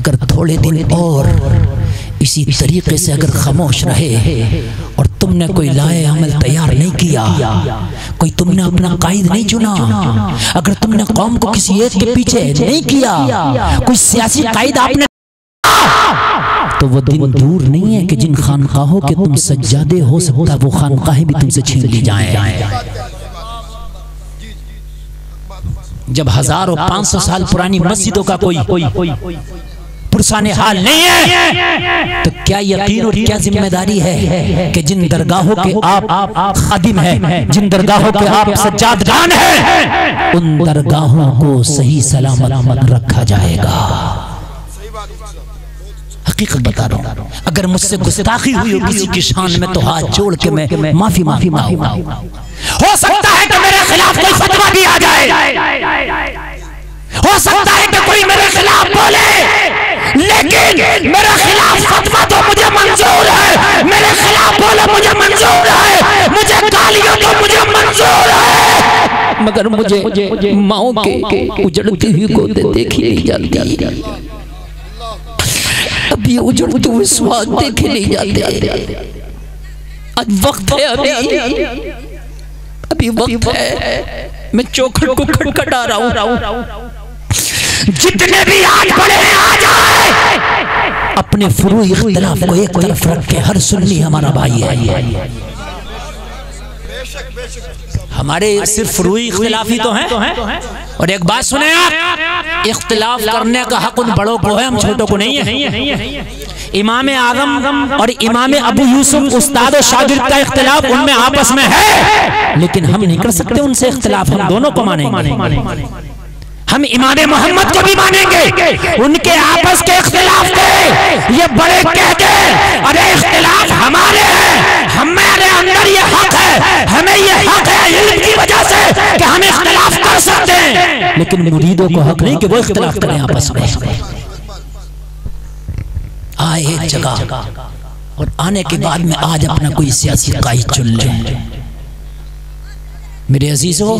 अगर थोड़े दिन और इसी तरीके से अगर खामोश रहे और तुमने कोई लाए अमल तैयार नहीं किया, कोई तुमने अपना कायद नहीं चुना, अगर तुमने कौम को किसी एक के पीछे नहीं किया, कोई सियासी कायद आपने, तो वो दिन दूर नहीं है कि जिन खानकाहों के तुम सज्जादे हो सकता वो खानकाहें भी तुमसे छीन ली जाएं। जब 1000 और 500 साल पुरानी मस्जिदों का कोई पुरसाने हाल नहीं है, तो क्या यकीन और क्या जिम्मेदारी है कि जिन दरगाहों के आप खादिम हैं, जिन दरगाहों के आप सज्जादगान हैं, उन दरगाहों को सही सलामत रखा जाएगा। हकीकत बता रहा हूँ, अगर मुझसे गुस्ताखी हुई हो किसी की शान में तो हाथ जोड़ के मैं माफी मांगूंगा। हो सकता है कि मेरे खिलाफ कोई फतवा भी आ जाए, हो सकता है कि कोई मेरे खिलाफ बोले, लेकिन मेरे खिलाफ फतवा तो मुझे मंजूर है, मेरे खिलाफ बोले मुझे मंजूर है, मुझे गालियां तो मुझे मंजूर है, मगर मुझे माओ के उजड़ती हुई गोदे देखी नहीं जाती, अब ये उजड़ते हुए स्वाद देखे नहीं जाते। आज वक्त है, अभी वक्त है, मैं चौखट को खटखटा रहा हूँ। जितने भी आज बड़े हैं आ जाए, अपने फुरूई इख्तिलाफ को एक तरफ रख के, हर सुन्नी हमारा भाई है। हमारे सिर्फ फुरूई इख्तिलाफी तो हैं। और एक बात सुने आप, इख्तिलाफ करने का हक उन बड़ों को है, हम छोटों को नहीं है। इमाम आज़म और इमाम अबू यूसुफ उस्ताद और शागिर्द का इख्तिलाफ उनमें आपस में है, लेकिन हम नहीं कर सकते उनसे इख्तिलाफ, हम दोनों को मानेंगे। हम इमाम मोहम्मद को भी मानेंगे, उनके आपस के इख्तिलाफ के ये बड़े कहते हैं अरे इख्तिलाफ हमारे हैं, हमारे अंदर ये हक है, हमें ये हक है इल्म की वजह से कि हम इख्तिलाफ कर सकते हैं, लेकिन मुरीदों को हक नहीं कि वो इख्तिलाफ करें आपस में। आए एक जगह और आने के बाद में आज अपना कोई सियासी कायद चुन ले। मेरे अजीजों,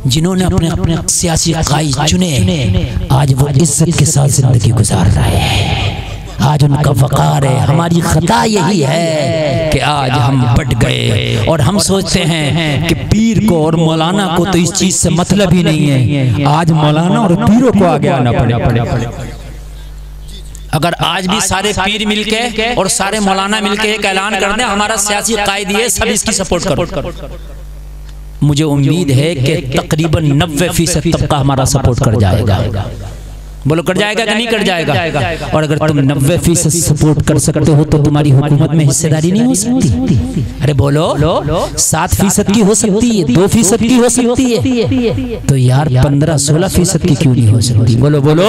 जिन्होंने अपने सियासी कायद चुने आज वो इज्जत के साथ जिंदगी गुजार रहे हैं, आज उनका वक़ार है। हमारी खता यही है कि आज हम बट गए और हम सोचते हैं कि पीर को और मौलाना को तो इस चीज से मतलब ही नहीं है। आज मौलाना और पीरों को आगे आना पड़े। अगर आज भी सारे पीर मिलके और सारे मौलाना मिलके एक ऐलान कर दें हमारा सियासी कायद ये, सब इसकी सपोर्ट करो, मुझे उम्मीद है कि तकरीबन 90% तबका हमारा सपोर्ट कर जाएगा। बोलो कर जाएगा कि नहीं कर जाएगा? और अगर तुम 90% सपोर्ट कर सकते हो तो तुम्हारी हुकूमत में हिस्सेदारी नहीं हो सकती? अरे बोलो 7% की हो सकती है, 2% की हो सकती है, तो यार 15-16% की क्यों नहीं हो सकती? बोलो बोलो।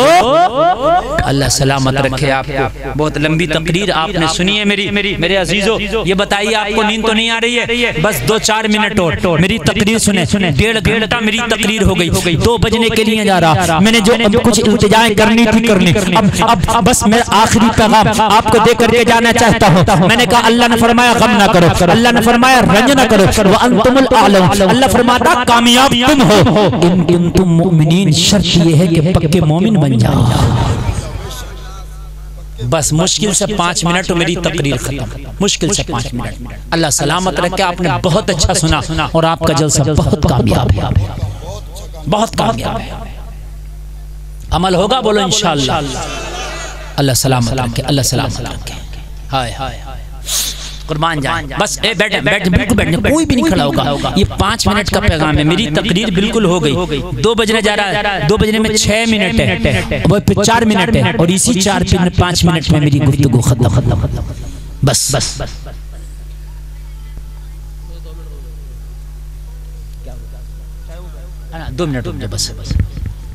अल्लाह सलामत रखे आपको। बहुत लंबी तकरीर आपने सुनी है मेरे अजीजों। ये बताइए आपको नींद तो नहीं आ रही है? बस 2-4 मिनट और मेरी तकरीर सुने। 1.5 घंटा मेरी तकरीर हो गई, 2 बजने के लिए जा रहा। मैंने जो कुछ इल्तिजा करनी थी करनी, अब बस मैं आखिरी पैगाम आपको दे करके जाना चाहता हूँ। मैंने कहा अल्लाह ने फरमाया गम ना करो, अल्लाह ने फरमाया रंज ना करो, व अंतुमुल आलम, अल्लाह फरमाता कामयाब तुम हो इन कुंतुम मुमिनीन। शर्त ये है कि पक्के मोमिन बन जाओ। बस मुश्किल से 5 मिनट तो मेरी तकरीर खत्म, मुश्किल से 5 मिनट। अल्लाह सलामत रखे। आपने बहुत अच्छा सुना और आपका जलसा बहुत कामयाब है, बहुत कामयाब है। अमल होगा, बोलो इंशाअल्लाह। अल्लाह सलामत रखे, अल्लाह सलामत रखे। हाय हाय कुर्बान जाए। बस बैठ बिल्कुल बैठने, कोई भी नहीं खड़ा होगा। ये 5 मिनट का पैगाम है। मेरी तकरीर बिल्कुल हो गई। 2 बजने जा रहा है, 2 बजने में 6 मिनट है, वो 4 मिनट है, और इसी 4-5 मिनट में मेरी गुफ्तगू खत्म। बस 2 मिनट रुक जाओ बस।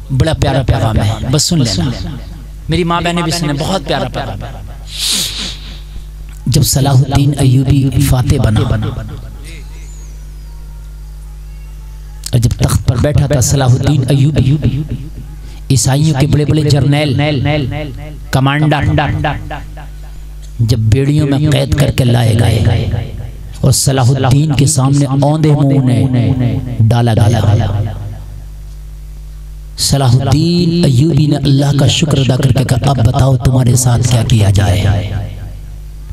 बड़ा प्यारा पैगाम है, बस सुन लेना। मेरी माँ बहने भी सुने, बहुत प्यारा पैगाम है। जब सलाहुद्दीन अय्यूबी फातेह बना और जब तख्त पर बैठा था सलाहुद्दीन अय्यूबी, ईसाइयों के बड़े बड़े जर्नैल कमांडर जब बेड़ियों में कैद करके लाए गए और सलाहुद्दीन के सामने औंधे मुंह ने डाला गया, सलाहुद्दीन अय्यूबी ने अल्लाह का शुक्र अदा करके कहा, अब बताओ तुम्हारे साथ क्या किया जाए।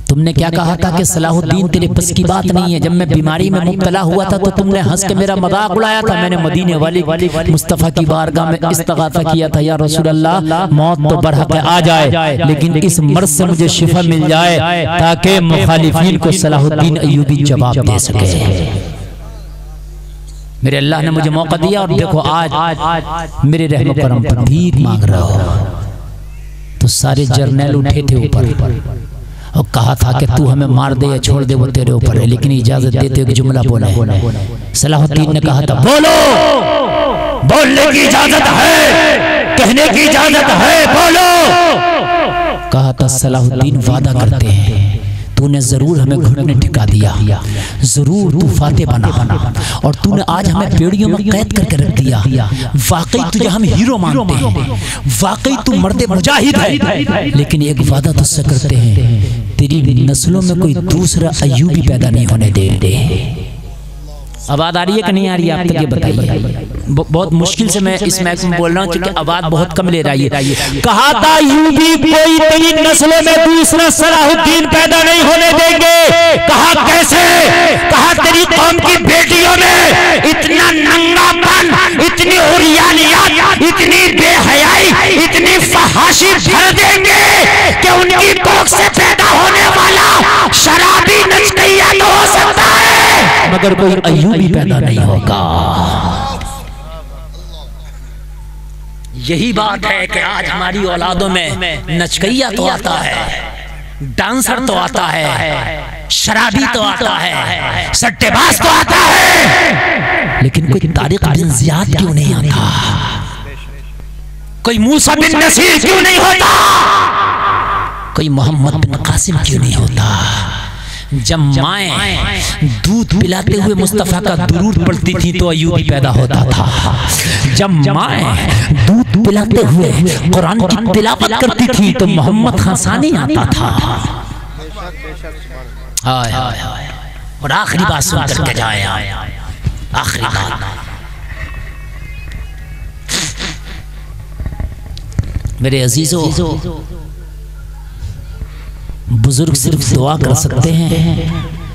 तुमने क्या कहा था कि सलाहुद्दीन तेरे बस की बात नहीं है। जब मैं बीमारी में मुब्तला हुआ था तो तुमने हंस के मेरा मजाक उड़ाया था। मैंने मदीने वाली मुस्तफ़ा की बारगाह में इस्तिग़ासा किया था, या रसूल अल्लाह मौत तो बरहक आ जाए लेकिन इस मर्ज से मुझे शिफा मिल जाए ताकि मुखालिफीन को सलाहुद्दीन अय्यूबी जवाब दे सके। मेरे अल्लाह ने मुझे मौका दिया और देखो आज मेरे रहमो करम पर भीख मांग रहा हो। तो सारे जर्नैल उठे थे ऊपर और कहा था कि तू हमें मार दे या छोड़ दे वो तेरे ऊपर है, लेकिन इजाजत देते एक जुमला बोला। सलाहुद्दीन ने कहा था बोलो, बोलने की इजाजत है, कहने की इजाजत है, बोलो। कहा था सलाहुद्दीन वादा करते हैं तूने जरूर हमें घुटने टिका दिया, जरूर तू फातेह बना और तूने आज हमें बेड़ियों में कैद करके रख दिया। वाकई तुझे हम हीरो मानते हैं, वाकई तू मर्दे मुजाहिद है, लेकिन एक वादा तुझसे करते हैं तेरी नस्लों में कोई दूसरा अय्यूबी पैदा नहीं होने दे। आवाज आ रही है कि नहीं आ रही है आप तक ये बताइए। बहुत मुश्किल से मैं इस मैच में बोल रहा हूँ क्योंकि आवाज बहुत कम ले रही है। कहा था यूबी कोई तेरी नस्लों में दूसरा सलाहुद्दीन पैदा नहीं होने देंगे। कहा कैसे? कहा तेरी कौम की बेटियों में इतना नंगापन, इतनी उरियानियत, इतनी बेहयाई, इतनी फहाशी भर देंगे कि उनकी कोख से पैदा होने वाला शराबी नचकैया तो हो सकता है मगर कोई अय्यूबी पैदा नहीं होगा। यही बात है कि आज हमारी औलादों में नचकैया तो आता है, डांसर तो आता है, शराबी तो आता है, सट्टेबाज तो आता है, लेकिन कोई तारिक बिन ज़ियाद क्यों नहीं आता? कोई मूसा बिन नसीर क्यों नहीं होता? कोई मोहम्मद बिन कासिम क्यों नहीं होता? जब माएँ दूध पिलाते हुए मुस्तफ़ा का दुरूद पढ़ती थी तो अय्यूबी पैदा होता था। जब माएँ दूध पिलाते हुए कुरान की तिलावत करती थी तो मोहम्मद हसानी आता था। हाय हाय हाय। और आखिरी बात सुन करके जाए, आखिरी बात मेरे अजीजों, बुजुर्ग सिर्फ दुआ कर सकते हैं,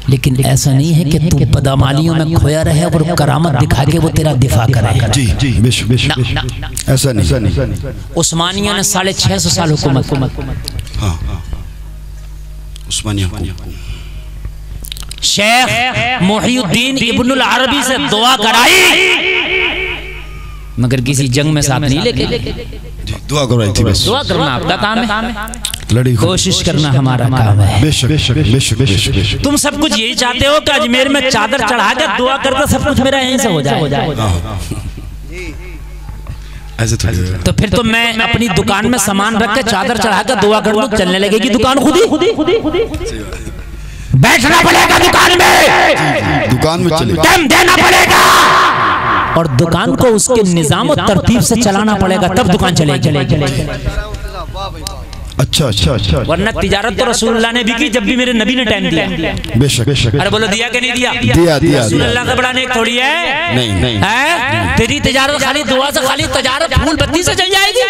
लेकिन ऐसा नहीं है कि तू बदामालियों में खोया रहे और करामत दिखा के वो तेरा दिफा करे। जी जी ऐसा नहीं। उस्मानिया ने 650 साल हुकूमत। हाँ उस्मानिया शेख मुहियुद्दीन इब्नुल अरबी से दुआ कराई मगर किसी जंग में साथ नहीं लेके दुआ कराई थी। बस दुआ करना आपका काम है, लड़ी कोशिश करना हमारा काम है। बेशक बेशक बेशक बेशक। तुम सब कुछ यही चाहते हो कि अजमेर में चादर चढ़ा के दुआ करके सब कुछ मेरा यहीं से हो जाए। ऐसे तो फिर तो मैं अपनी दुकान में सामान रख के चादर चढ़ा के दुआ कर दूं, चलने लगेगी दुकान खुद ही। बैठना पड़ेगा दुकान में, दुकान में चले टाइम देना पड़ेगा और दुकान को उसके निजाम और तरतीब से चलाना पड़ेगा, तब दुकान चलेगी। अच्छा अच्छा अच्छा। वरना तिजारत तो रसूलुल्लाह ने भी की जब भी मेरे नबी ने टाइम दिया। बेशक बेशक। अरे बोलो दिया कि नहीं दिया? दिया दिया। रसूलुल्लाह का बढ़ाने एक थोड़ी है। नहीं नहीं है तेरी तिजारत खाली दुआ से, खाली तिजारत फूल बत्ती से चल जाएगी।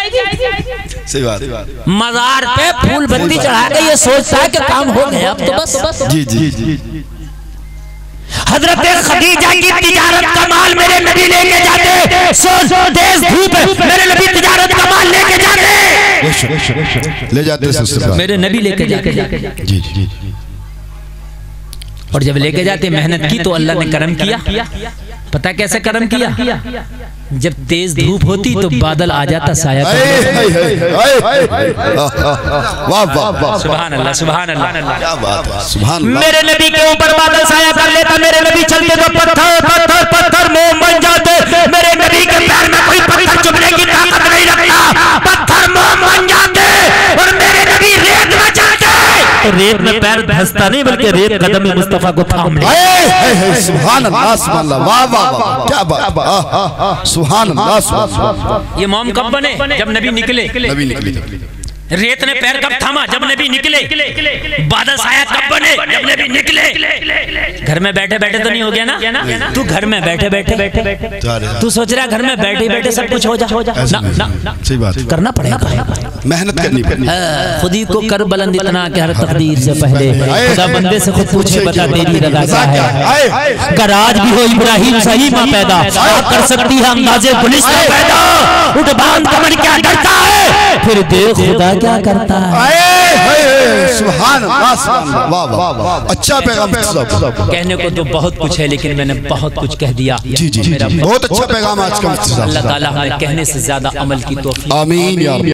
सही बात। मजार पे फूल बत्ती चढ़ा के ये सोचता है कि काम हो गया अब तो बस। जी जी जी। हजरत खदीजा की तिजारत का माल मेरे नबी लेके जाते, सो तेज धूप मेरे नबी तिजारत का माल लेके जाते, ले जाते मेरे नबी लेके जाते। जी जी। और जब लेके जाते मेहनत की तो अल्लाह ने करम किया। पता कैसे करम किया? जब तेज धूप होती तो बादल आ जाता साया। सुभान अल्लाह सुभान अल्लाह। क्या बात है, सुभान अल्लाह। मेरे नबी के ऊपर बादल साया कर लेता, मेरे नबी चलते तो पत्थर पत्थर पत्थर मोम बन जाते। मेरे नबी के पैर में कोई पत्थर चुभने की ताकत नहीं रखता, पत्थर मोम बन जाते। और मेरे नबी रेत में चलते तो रेत में पैर धंसता नहीं बल्कि रेत कदम में मुस्तफा को थाम ले। सुभान अल्लाह सुभान अल्लाह। वाह वाह वाह क्या बात। सुभान अल्लाह सुभान। ये मोम कब बने? जब नबी निकले। नबी निकले। रेत ने पैर कब थामा? जब नबी निकले। बादल साया कब बने? जब नबी निकले। घर में बैठे बैठे तो नहीं हो गया ना? तू घर में बैठे बैठे तू सोच रहा घर में बैठे बैठे सब कुछ हो जा ना, सही बात, करना पड़ेगा, मेहनत करनी पड़ेगी। खुद ही को कर बुलंद इतना कि हर तकदीर से पहले खुदा बंदे से खुद पूछे बता तेरी रज़ा क्या है। अगर आज भी हो इब्राहिम सही मां पैदा कर सकती है अंदाज़े गुलिस्तां पैदा। उठ बांध कमर क्या डरता है, फिर देख खुदा क्या करता है। सुभान अल्लाह, वाह वाह वाह, अच्छा पैगाम। कहने को तो बहुत कुछ है लेकिन मैंने बहुत कुछ कह दिया। जी जी, बहुत अच्छा पैगाम आज का। अल्लाह ताला हमें कहने से ज्यादा अमल की तौफीक। आमीन या रब।